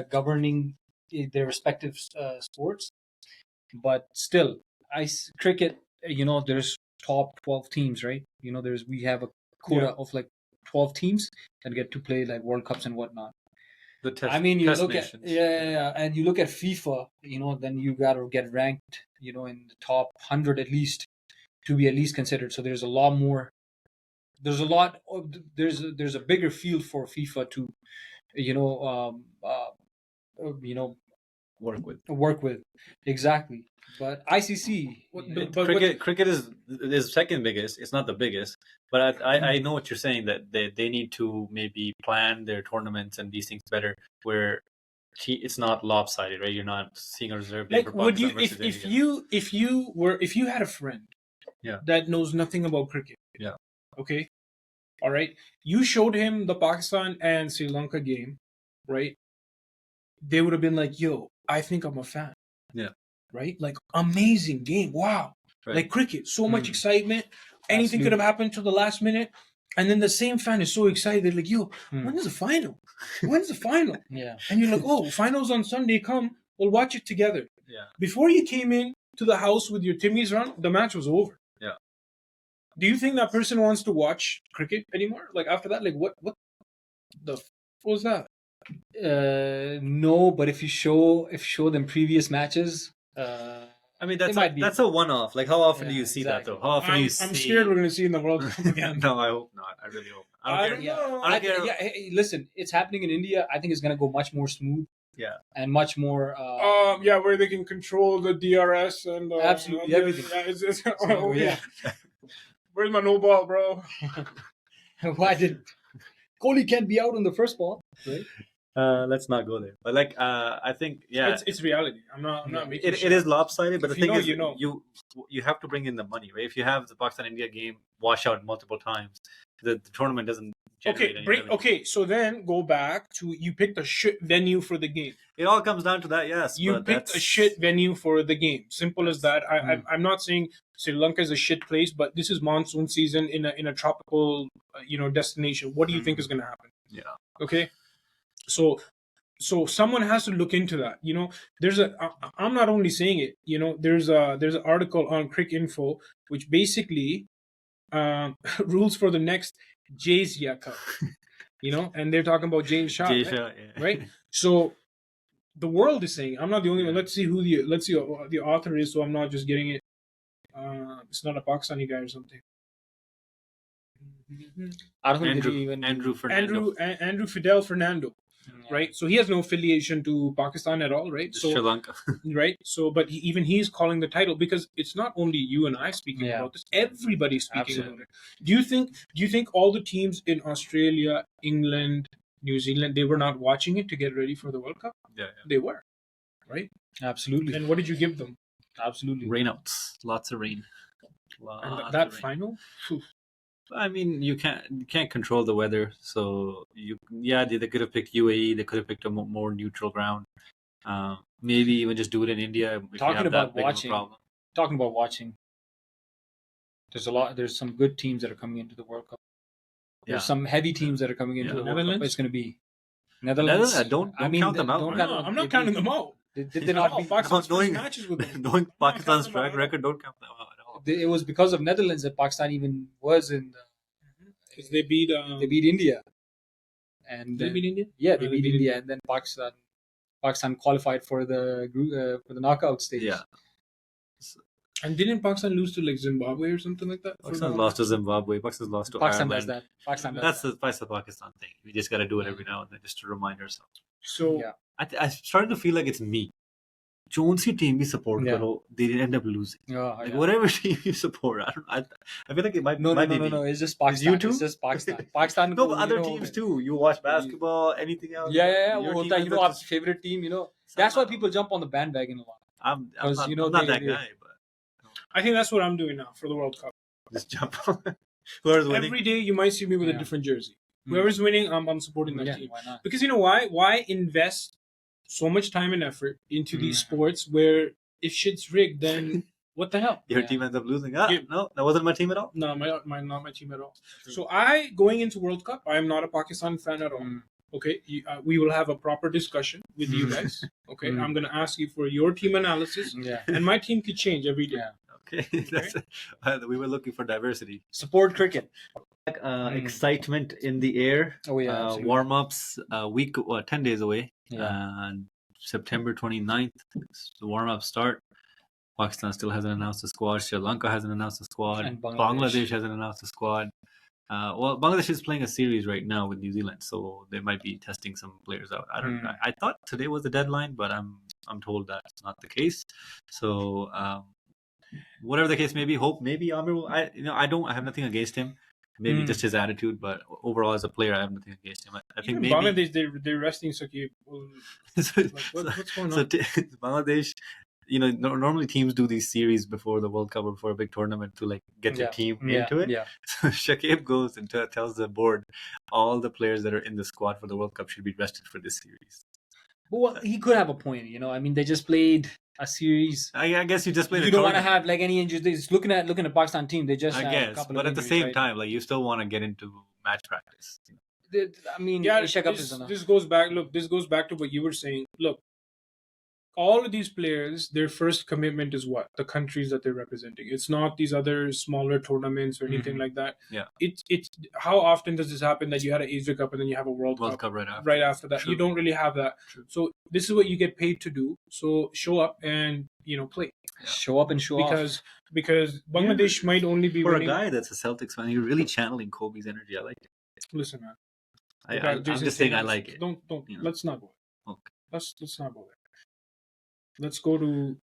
governing their respective sports, but still, cricket, there's top 12 teams, right? We have a quota of like 12 teams that get to play like World Cups and whatnot. You look at and you look at FIFA, then you got to get ranked, in the top 100 at least to be at least considered. So there's a lot more. There's a bigger field for FIFA to, work with. Exactly. But ICC, Cricket is second biggest. It's not the biggest, but I know what you're saying, that they need to maybe plan their tournaments and these things better, where it's not lopsided, right? You're not seeing a reserve game like, for would you Pakistan versus if you had a friend that knows nothing about cricket, okay, all right, you showed him the Pakistan and Sri Lanka game, right? They would have been like, yo, I think I'm a fan. Right? Like, amazing game. Wow. Right. Like cricket, so much excitement. Anything could have happened to the last minute. And then the same fan is so excited. They're like, yo, when is the final? When's the final? Yeah. And you're like, oh, finals on Sunday, come. We'll watch it together. Yeah. Before you came in to the house with your Timmy's run, the match was over. Yeah. Do you think that person wants to watch cricket anymore? Like, after that, like, what the was that? No, but if you show them previous matches, I mean, that's a one-off. Like, how often do you see that, though? How often do you see... I'm scared we're going to see in the World Cup again. No, I hope not. I really hope not. I don't care. I don't care. Yeah, hey, listen, it's happening in India. I think it's going to go much more smooth. Yeah. And much more... where they can control the DRS and... absolutely, everything. Yeah. Where's my no ball, bro? Why did... Kohli can't be out on the first ball, right? Let's not go there. But like, I think it's reality. I'm not making it is lopsided. But the thing is, you have to bring in the money, right? If you have the Pakistan India game wash out multiple times, the tournament doesn't generate any revenue. Okay. So then go back to, you picked a shit venue for the game. It all comes down to that, yes. You picked a shit venue for the game. Simple as that. I'm not saying Sri Lanka is a shit place, but this is monsoon season in a tropical destination. What do you think is going to happen? Yeah. Okay. So someone has to look into that. I'm not only saying it. There's an article on Cricinfo which basically rules for the next AsiaCup. And they're talking about James Shah, right? So the world is saying, I'm not the only one. Let's see who the author is, so I'm not just getting it. It's not a Pakistani guy or something. I don't think Andrew Fidel Fernando. Right, so he has no affiliation to Pakistan at all, right? So Sri Lanka, right? So, but he's calling the title, because it's not only you and I speaking about this; everybody's speaking about it. Do you think all the teams in Australia, England, New Zealand, they were not watching it to get ready for the World Cup? Yeah. They were, right? Absolutely. And what did you give them? Absolutely, rainouts, lots of rain. And that final. Phew. I mean, you can't control the weather, so they could have picked UAE. They could have picked a more neutral ground. Maybe even just do it in India. Talking about watching, there's some good teams that are coming into the World Cup. There's some heavy teams that are coming into the World Cup. It's going to be Netherlands. Don't count them out. I'm not counting them out. Did not be matches with them. Knowing Pakistan's track record, don't count them out at all. It was because of Netherlands that Pakistan even was in. Because they beat India. And they beat India. Yeah, they beat India, and then Pakistan qualified for the knockout stage. Yeah. And didn't Pakistan lose to like Zimbabwe or something like that? Pakistan lost to Zimbabwe. Pakistan lost to Ireland. Does that. That's the Pakistan thing. We just got to do it every now and then just to remind ourselves. So I started to feel like it's me. Jonsi team we support, karo, they end up losing. Whatever team you support, I feel like it might be me. No. It's just Pakistan. You too? It's just Pakistan. Pakistan. No, but other teams too. You watch basketball, anything else. Yeah. Our favorite team. That's why people jump on the bandwagon a lot. I'm not that guy, but I think that's what I'm doing now for the World Cup. Just jump on. Whoever's winning. Every day you might see me with a different jersey. Whoever's winning, I'm supporting that team. Why not? Because you know why? Why invest so much time and effort into these sports where if shit's rigged, then what the hell? Your team ends up losing. No, that wasn't my team at all. No, not my team at all. True. So going into World Cup, I am not a Pakistan fan at all. Okay, we will have a proper discussion with you guys. Okay, I'm going to ask you for your team analysis, and my team could change every day. Okay. We were looking for diversity. Support cricket. Excitement in the air. Oh yeah. Warm-ups, 10 days away. September 29th, the warm-up start. Pakistan still hasn't announced a squad. Sri Lanka hasn't announced a squad. And Bangladesh hasn't announced a squad. Well, Bangladesh is playing a series right now with New Zealand, so they might be testing some players out. I don't. I thought today was the deadline, but I'm told that's not the case. So whatever the case may be, hope maybe Amir will. I have nothing against him. Maybe just his attitude, but overall as a player, I have nothing against him. I think maybe Bangladesh they're resting Sakib. What's going on? Bangladesh. Normally teams do these series before the World Cup or before a big tournament to get your team into it. Yeah. So Shakib goes and tells the board all the players that are in the squad for the World Cup should be rested for this series. Well, he could have a point. I mean, they just played a series. I guess you just played. You don't want to have any injuries. Looking at Pakistan team, they just. I guess, but at the same time, you still want to get into match practice. I mean, AsiaCup is enough. This goes back. Look, this goes back to what you were saying. Look, all of these players, their first commitment is what? The countries that they're representing. It's not these other smaller tournaments or anything like that. Yeah. It's how often does this happen that you had an AsiaCup and then you have a World Cup right after that? True. You don't really have that. True. So this is what you get paid to do. So show up and play. Show up and show off. Because Bangladesh might only be for winning. A guy that's a Celtics fan. You're really channeling Kobe's energy. I like it. Listen, man. I'm just saying I like it. Don't. Let's not go there. Okay. Let's not go there. Let's go to.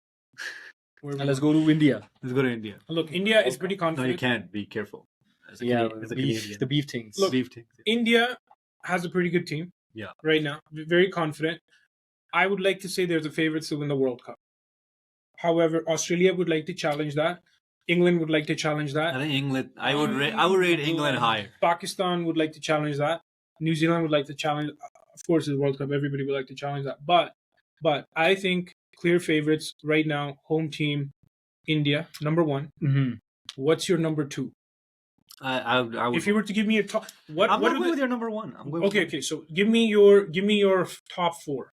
Let's go to India. Let's go to India. Look, India is pretty confident. No, you can't. Be careful. The beef things. Look, beef things. India has a pretty good team. Yeah. Right now, very confident. I would like to say they're the favorites to win the World Cup. However, Australia would like to challenge that. England would like to challenge that. I think England. I would rate England higher. Pakistan would like to challenge that. New Zealand would like to challenge. Of course, the World Cup. Everybody would like to challenge that. But I think clear favorites right now. Home team, India, number one. Mm-hmm. What's your number two? I would, if you were to give me a top, I'm not going with your number one. I'm going okay. So give me your top four.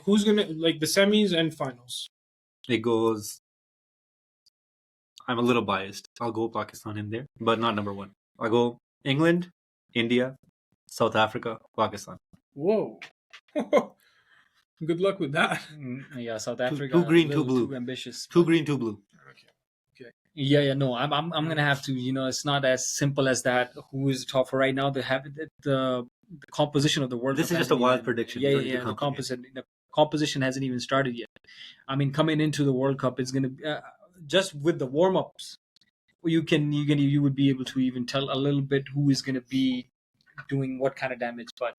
Who's gonna the semis and finals? It goes. I'm a little biased. I'll go Pakistan in there, but not number one. I'll go England, India, South Africa, Pakistan. Whoa. Good luck with that. Yeah, South Africa. Two green, two blue. Too ambitious. Two green, two blue. Okay. Yeah. No, I'm gonna have to. It's not as simple as that. Who is top for right now? They have the composition of the World Cup. This is just a wild prediction. Yeah. The composition hasn't even started yet. I mean, coming into the World Cup, it's gonna just with the warm ups. You would be able to even tell a little bit who is gonna be doing what kind of damage, but.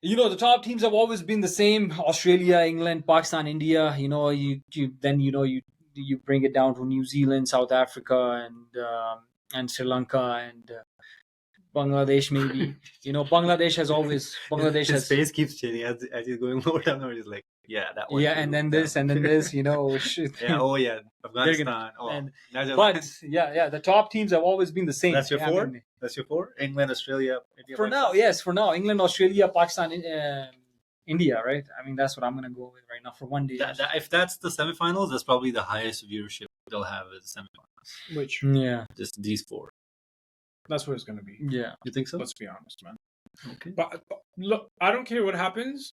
The top teams have always been the same: Australia, England, Pakistan, India. You bring it down to New Zealand, South Africa, and Sri Lanka and Bangladesh. Maybe Bangladesh has always. His face keeps changing as he's going lower down. He's like, yeah, that one. Yeah, and then this, and then this. Shit. Yeah. Oh yeah, Afghanistan. But the top teams have always been the same. That's your four. That's your four. England, Australia, India. For now, yes. For now, England, Australia, Pakistan, India. Right. I mean, that's what I'm gonna go with right now for one day. If that's the semifinals, that's probably the highest viewership they'll have as semifinals. Which? Yeah. Just these four. That's what it's gonna be. Yeah. You think so? Let's be honest, man. Okay. But look, I don't care what happens.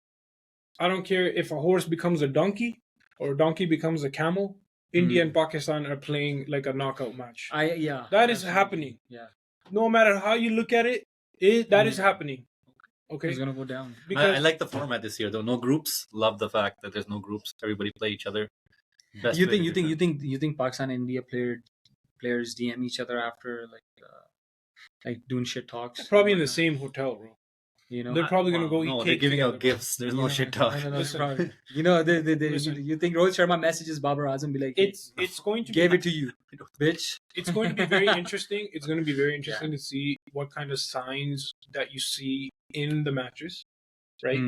I don't care if a horse becomes a donkey or a donkey becomes a camel. India and Pakistan are playing like a knockout match. That is happening. Yeah. No matter how you look at it, that is happening. Okay. It's gonna go down. Because I like the format this year, though. No groups. Love the fact that there's no groups. Everybody play each other. You think Pakistan and India players DM each other after like doing shit talks? Probably in the same hotel, bro. They're probably gonna go eat cake. They're giving out gifts. There's no shit talk. You think Rohit Sharma messages Babar Azam be like, it's going to gave it to you, bitch. It's going to be very interesting. It's going to be very interesting to see what kind of signs that you see in the matches, right?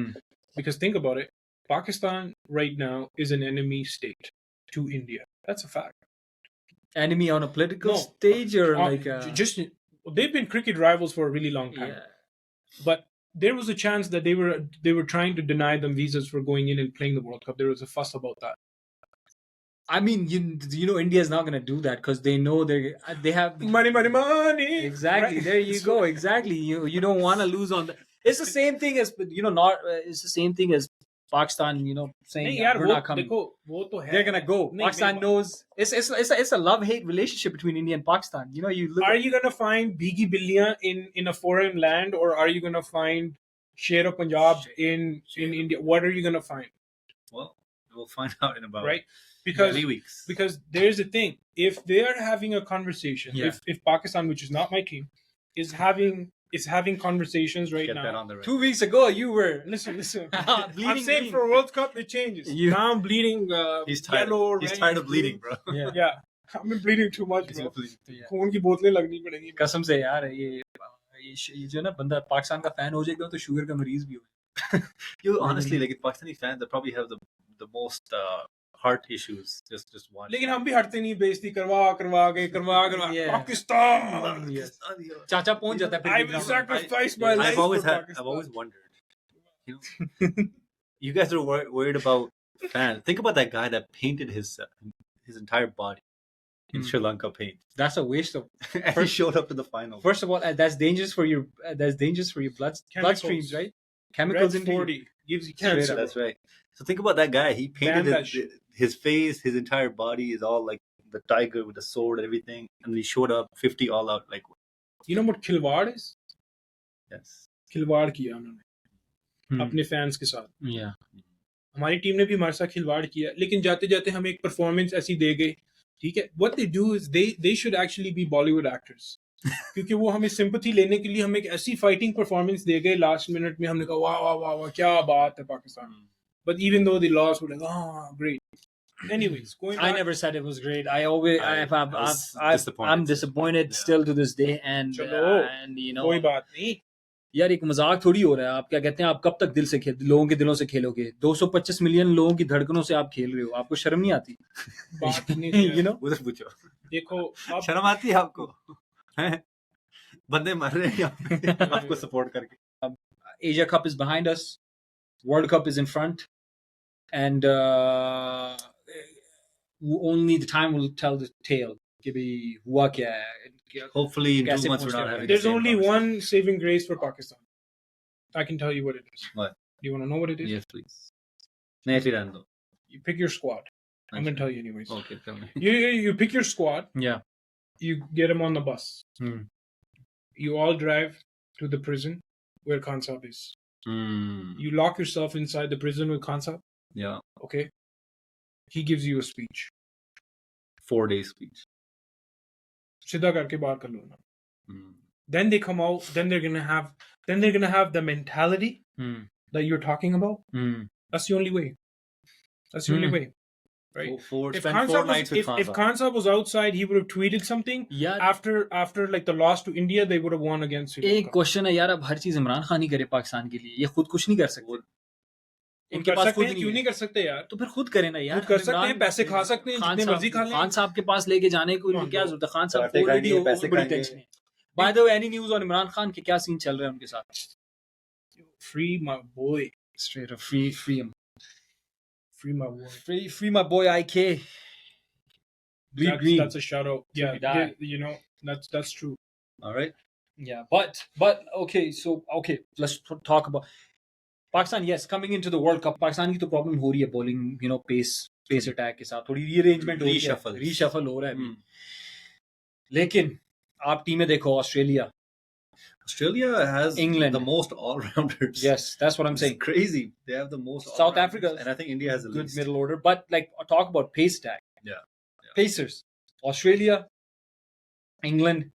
Because think about it, Pakistan right now is an enemy state to India. That's a fact. Enemy on a political stage or just they've been cricket rivals for a really long time. Yeah. But there was a chance that they were trying to deny them visas for going in and playing the World Cup. There was a fuss about that. I mean, India is not going to do that because they know they have money. Exactly. Right? There you go. Exactly. You don't want to lose on that. It's the same thing as it's the same thing as Pakistan, saying नहीं यार we're वो not coming. देखो वो तो है. They're gonna go. नहीं, Pakistan knows it's a love-hate relationship between India and Pakistan. You look. Are you gonna find Bhigi Billiyan in a foreign land, or are you gonna find Sher of Punjab in India? What are you gonna find? Well, we'll find out in about Right? Because 3 weeks. because there's the thing. If they are having a conversation, Yeah. if Pakistan, which is not my team, is having conversations right Get now. that on the record. 2 weeks ago, you were Listen. bleeding I'm saying green. for World Cup it changes. Now I'm bleeding. He's tired. Yellow, He's red, tired of bleeding, blue. bro. Yeah. I've been bleeding too much, bro. Yeah. खून की बोतलें लगनी पड़ेंगी. कसम से यार ये जो ना बंदा पाकिस्तान का फैन हो जाएगा तो शुगर का मरीज भी हो. You honestly, like, Pakistani fans, they probably have the most heart issues. Just one. लेकिन हम भी हटते नहीं, बेइज्जती करवा के Yeah. पाकिस्तान. Yes. चाचा पहुंच जाता है फिर I भी will ground में. sacrifice my life for Pakistan. I've always wondered. You guys are worried about fans. Think about that guy that painted his entire body in Sri Lanka paint, That's a waste of. and he showed up to the final. First of all, that's dangerous for your bloodstreams, right? Chemicals Red into you. 40 gives you Straight cancer. up. That's right. So think about that guy. He Ban that painted shit. his face, his entire body is all like the tiger with the sword and everything, and he showed up 50 all out. Like, You know what खिलवाड़ is? yes. खिलवाड़ किया उन्होंने अपने fans के साथ. Yeah. हमारी team ने भी हमारे साथ खिलवाड़ किया, लेकिन जाते जाते हमें एक परफॉर्मेंस ऐसी दे गए. ठीक है, what they do is they should actually be Bollywood actors. क्योंकि वो हमें सिंपैथी लेने के लिए हमें एक ऐसी फाइटिंग परफॉर्मेंस दे गए लास्ट मिनट में. हमने कहा वाह वाह वाह वाह क्या बात है Pakistan. But even though they lost, we're like, great. Anyways, going I back, never said it was great. I always, was I'm disappointed Yeah. still to this day, and चलो, कोई बात नहीं. यार एक मजाक थोड़ी हो रहा है. आप क्या कहते हैं, आप कब तक लोगों के दिलों से खेलोगे? 225 मिलियन लोगों की धड़कनों से आप खेल रहे हो. आपको शर्म नहीं आती? बात नहीं You know? उधर पूछो. देखो अब शर्म आती है आपको? हैं? बंदे मर रहे हैं यहाँ पे, आपको सपोर्ट करके. Asia Cup is behind us. World Cup is in front, and only the time will tell the tale. कि भाई हुआ क्या है. Hopefully in 2 कैसे months we're not पहुंचे having. there's the same only conversation. one saving grace for Pakistan. I can tell you what it is. What? Do you want to know what it is? Yes, please. नहीं ऐसे रहने दो. You pick your squad. I'm going to tell you anyways. Okay, tell me. You pick your squad. Yeah. You get them on the bus. Hmm. You all drive to the prison where Khansab is. You lock yourself inside the prison with Khansab. Yeah. Okay. He gives you a speech. 4-day speech. सीधा करके बाहर कर लो ना. Then they come out. Then they're gonna have the mentality that you're talking about. That's the only way. That's the only way. Right? If Khansab was outside, he would have tweeted something. Yeah. After like the loss to India, they would have won against Sri एक Lanka. Question है यार, अब हर चीज इमरान खान ही करे पाकिस्तान के लिए. ये खुद कुछ नहीं कर सकते. इनके पास खुद क्यों नहीं कर सकते यार? तो फिर खुद करें ना यार. खुद कर सकते हैं, पैसे खा सकते हैं, जितने मर्जी खा लें. खान साहब के पास लेके जाने को क्या जरूरत है? खान साहब ऑलरेडी बड़ी टेंशन है. By the way, any news on Imran Khan के क्या सीन चल रहे हैं उनके साथ? Free my boy. Straight up free him. Free my boy. Free my boy IK. Bleed green. That's a shout out. Till we die. You know, that's true. All right. Yeah, but okay, so let's talk about Pakistan. Yes, coming into the World Cup, Pakistan की तो problem हो रही है bowling, pace attack के साथ थोड़ी rearrangement हो रही है, reshuffle हो रहा है. लेकिन आप टीमें देखो, Australia has England. the most all-rounders. Yes, that's what I'm saying. It's crazy. They have the most. South Africa, and I think India has the good least. middle order. But like, talk about pace attack. Yeah. Pacers, Australia, England,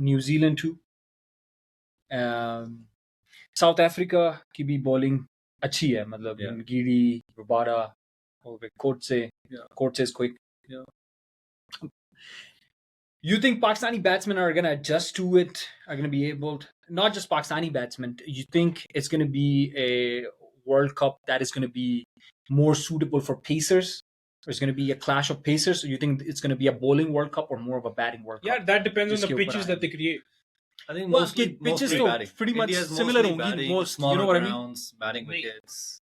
New Zealand too. South Africa की भी bowling अच्छी है, मतलब Giri, Rabada, Coates is quick. Yeah. You think Pakistani batsmen are going to adjust to it? Are going to be able to, not just Pakistani batsmen, you think it's going to be a World Cup that is going to be more suitable for pacers? Or it's going to be a clash of pacers? Or you think it's going to be a bowling World Cup or more of a batting World Cup? Yeah, that depends on the pitches that they create. I think mostly pitches batting. pretty much India's similar. Batting, Most, smaller you know what I mean? grounds, batting wickets.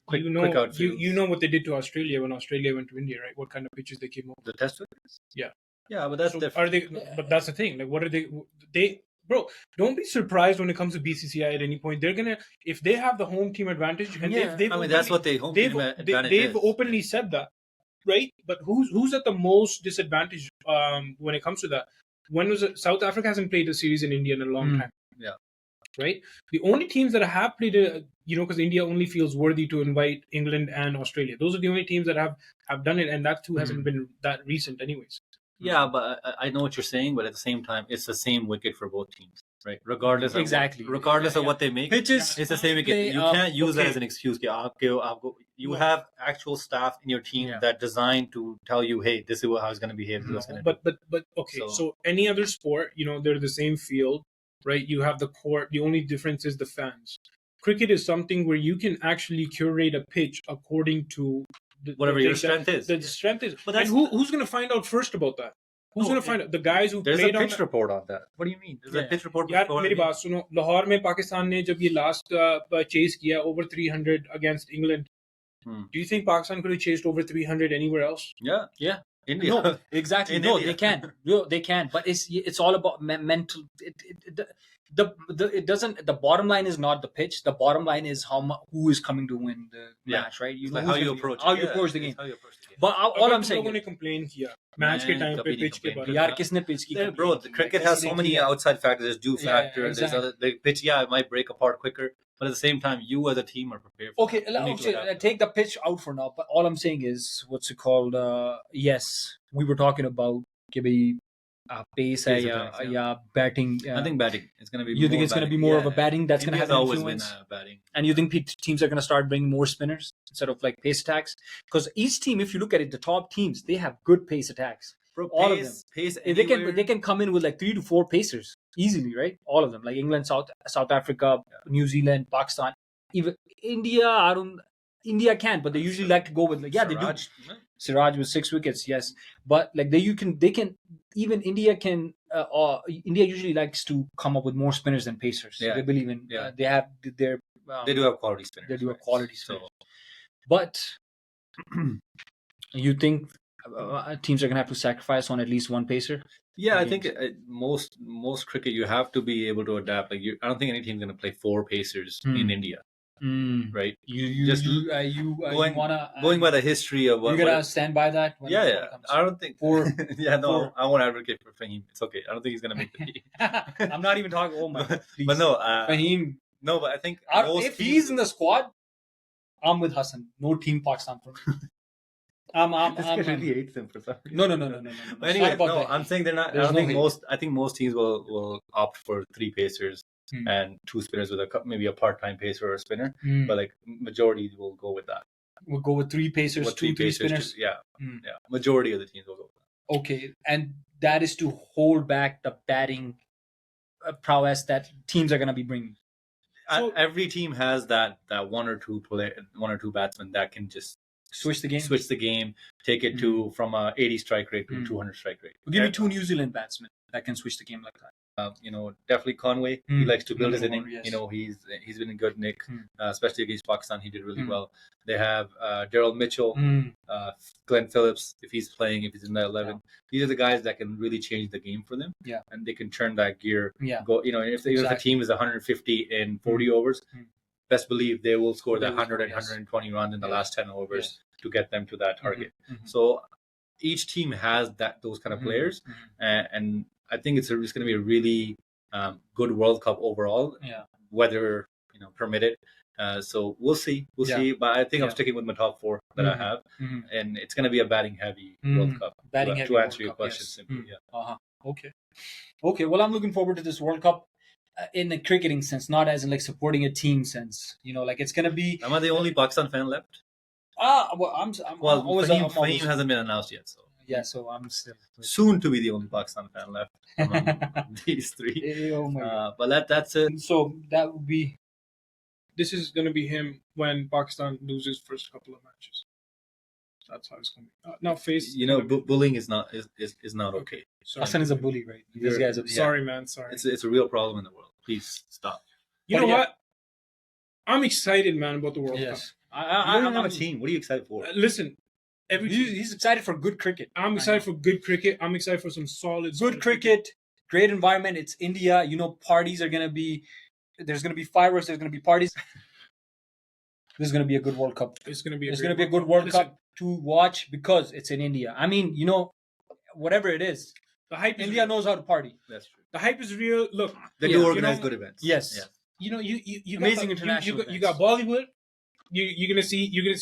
Quick outfields. You know what they did to Australia when Australia went to India, right? What kind of pitches they came up with? The test wickets? Yeah. Yeah, but that's different. But that's the thing. Like, what are they? Bro, don't be surprised when it comes to BCCI at any point. They're gonna, if they have the home team advantage, and Yeah. they've I mean, that's what they home team advantage they've is. openly said that, right? But who's at the most disadvantage when it comes to that? When was it? South Africa hasn't played a series in India in a long time. Yeah. Right. The only teams that have played because India only feels worthy to invite England and Australia. Those are the only teams that have done it, and that too hasn't been that recent, anyways. Yeah, but I know what you're saying, but at the same time, it's the same wicket for both teams, right? Regardless of what they make, Pitches, it's the same wicket. You can't use that as an excuse. You have actual staff in your team that designed to tell you, hey, this is how it's going to behave. This is what's going to But okay, so any other sport, they're the same field, right? You have the court. The only difference is the fans. Cricket is something where you can actually curate a pitch according to whatever your strength is. The strength is. But and who's going to find out first about that? Who's going to find out? The guys who there's played a pitch on report on that. What do you mean? There's a pitch report. यार मेरी बात सुनो, लाहौर में पाकिस्तान ने जब ये last chess किया over 300 against England. Do you think Pakistan could have chased over 300 anywhere else? Yeah. India. No, exactly. No, India. They can. No, they can. But it's all about mental. It doesn't. The bottom line is not the pitch. The bottom line is who is coming to win the match, right? You know how you approach the game. But all I'm saying. लोगों ने complain किया match के time पे pitch के बारे में. यार किसने pitch की? Bro, the cricket has so many outside factors. There's dew factor. There's other. The pitch, it might break apart quicker. But at the same time, you as a team are prepared for Okay, take the pitch out for now. But all I'm saying is, what's it called? Yes, we were talking about pace yeah, batting. I think batting. It's going to be. You think it's going to be more of a batting that's going to have an influence? Batting. And you think teams are going to start bringing more spinners instead of like pace attacks? Because each team, if you look at it, the top teams, they have good pace attacks. Bro, all of them. Pace they can come in with like 3 to 4 pacers easily, right? All of them, like England, South Africa, New Zealand, Pakistan, even India. India can't, but they usually like to go with like they do. Siraj with 6 wickets, yes, but like they can even India can. India usually likes to come up with more spinners than pacers. Yeah. They believe in. They have their. They do have quality spinners. They do have quality spinners, but you think. Teams are going to have to sacrifice on at least one pacer. Yeah, I think most cricket you have to be able to adapt. Like I don't think any team's going to play 4 pacers in India, right? Going by the history of what you're gonna stand by that. I don't think. I won't advocate for Fahim. It's okay. I don't think he's going to make the team. I'm not even talking. Oh my God, please. But no, Fahim. No, but I think if he's in the squad, I'm with Hassan. No team Pakistan for me. This really hates him for some reason. No. But anyway, I'm saying they're not. I think most teams will opt for 3 pacers and 2 spinners with maybe a part-time pacer or a spinner. But like majority will go with that. We'll go with 3 pacers, 3 spinners. Yeah. Majority of the teams will go with that. Okay, and that is to hold back the batting prowess that teams are going to be bringing. So, every team has that one or two batsmen that can just switch the game, take it from a 80 strike rate to a 200 strike rate. Give me 2 New Zealand batsmen that can switch the game like that. Definitely Conway. He likes to build his inning. Yes. He's been in good nick, especially against Pakistan. He did really well. They have Daryl Mitchell, Glenn Phillips. If he's playing, if he's in the 11, these are the guys that can really change the game for them. Yeah, and they can turn that gear. Yeah, go. If the team is 150 in 40 overs. Best believe they will score the 100 and 120 runs in the last 10 overs to get them to that target. So each team has those kind of players, and I think it's going to be a really good World Cup overall. Yeah, weather permitted. So we'll see. But I think I'm sticking with my top 4 that I have, and it's going to be a batting heavy World Cup. To answer your question simply. Okay. Well, I'm looking forward to this World Cup. In the cricketing sense, not as in like supporting a team sense, like it's gonna be. Am I the only Pakistan fan left? Fahim hasn't been announced yet, so so I'm still soon to be the only Pakistan fan left among these 3. But that's it. So that would be. This is gonna be him when Pakistan loses first couple of matches. That's how it's gonna be. Now face. Bullying is not okay. Hassan is a bully, right? This guy's sorry, man. Sorry. It's a real problem in the world. Please stop. You know what? I'm excited, man, about the World Cup. I don't have a team. What are you excited for? Listen, he's excited for good cricket. I'm excited for good cricket. I'm excited for some solid cricket. great environment. It's India. You know, parties are gonna be. There's gonna be fireworks. There's gonna be parties. This is gonna be a good World Cup. It's gonna be. It's gonna be a good World Listen, Cup to watch because it's in India. I mean, you know, whatever it is, the hype. Is India real. knows how to party. That's true. The hype is real. Look, They Yeah, do you organize know- good events. Yes. Yeah. you know, you Amazing got, international You events. got Bollywood. You're gonna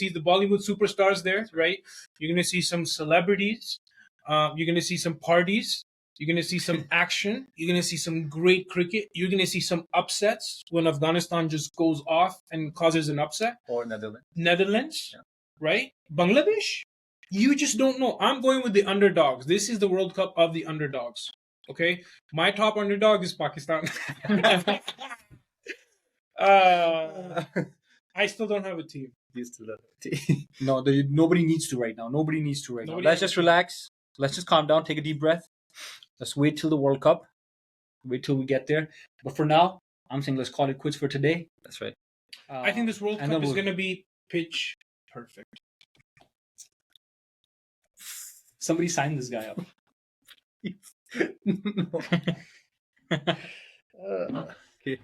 see the Bollywood superstars there, right? You're gonna see some celebrities. You're gonna see some parties. You're gonna see some action. You're gonna see some great cricket. You're gonna see some upsets when Afghanistan just goes off and causes an upset. Or Netherlands. Netherlands, Yeah. right? Bangladesh. You just don't know. I'm going with the underdogs. This is the World Cup of the underdogs. Okay, my top underdog is Pakistan. I still don't have a team. Used to that. No, nobody needs to right now. Nobody needs to right now. Nobody Let's has just to. relax. Let's just calm down. Take a deep breath. Let's wait till the World Cup. Wait till we get there. But for now, I'm saying let's call it quits for today. That's right. I think this World and Cup then is we'll- going to be pitch perfect. Somebody sign this guy up. Okay.